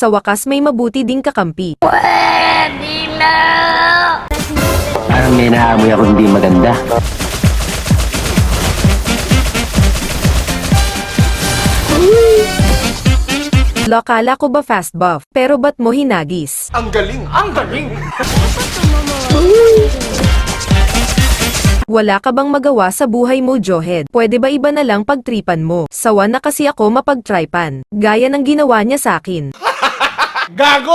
Sa wakas may mabuti ding kakampi. Pwede na! Parang may naamoy ako hindi maganda. Lokala ko ba fast buff, pero ba't mo hinagis? Ang galing! Ang galing! Wala ka bang magawa sa buhay mo, Johed? Pwede ba iba na lang pagtripan mo? Sawa na kasi ako mapagtripan. Gaya ng ginawa niya sa akin. Gago!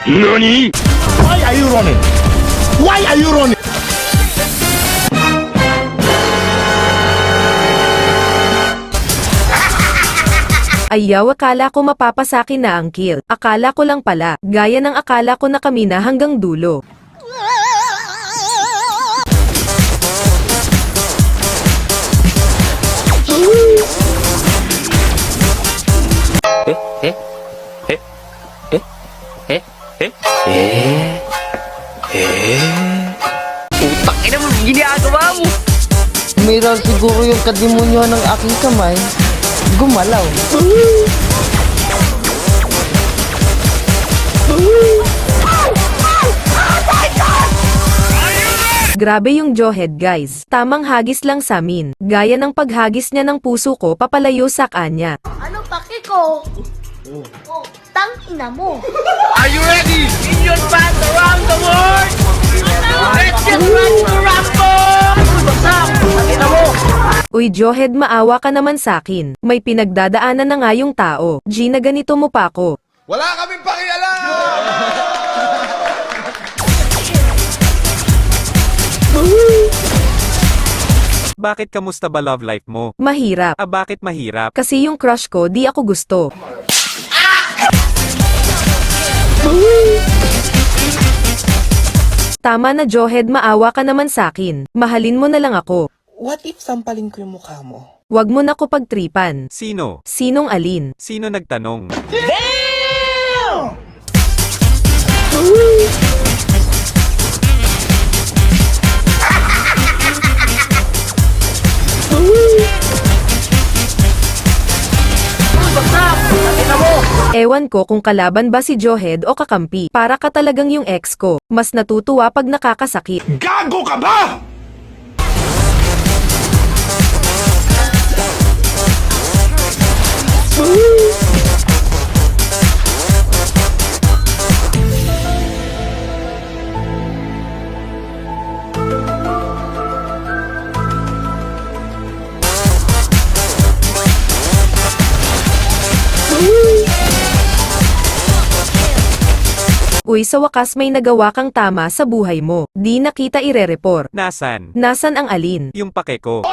NANI?! Why are you running? Why are you running? Ayaw, akala ko mapapasakin na ang kill. Akala ko lang pala. Gaya ng akala ko na kami na hanggang dulo. Putang ina mo, ginagawa mo! Mayroon siguro yung kadimonyo ng aking kamay. Gumalaw. Grabe yung Johed, guys. Tamang hagis lang sa amin. Gaya ng paghagis niya ng puso ko papalayo sa kanya. Ano paki ko? Oh, tangina mo. Are you ready? Minion fans around the world! Let's get ready to rumble! Bagsak! Pakita mo! Uy, Johed, maawa ka naman sakin. May pinagdadaanan na nga yung tao. Gina, ganito mo pa ako. Wala kaming pakialam! Bakit kamusta ba love life mo? Mahirap. Bakit mahirap? Kasi yung crush ko, di ako gusto. Tama na, Johed, maawa ka naman sakin. Mahalin mo na lang ako. What if sampalin ko yung mukha mo? Wag mo na ko pagtripan. Sino? Sinong alin? Sino nagtanong? Ewan ko kung kalaban ba si Johed o kakampi. Para ka talagang yung ex ko. Mas natutuwa pag nakakasakit. Gago ka ba? Uy, sa wakas may nagawa kang tama sa buhay mo. Di na kita ire-report. Nasan? Nasan ang alin? Yung pake ko.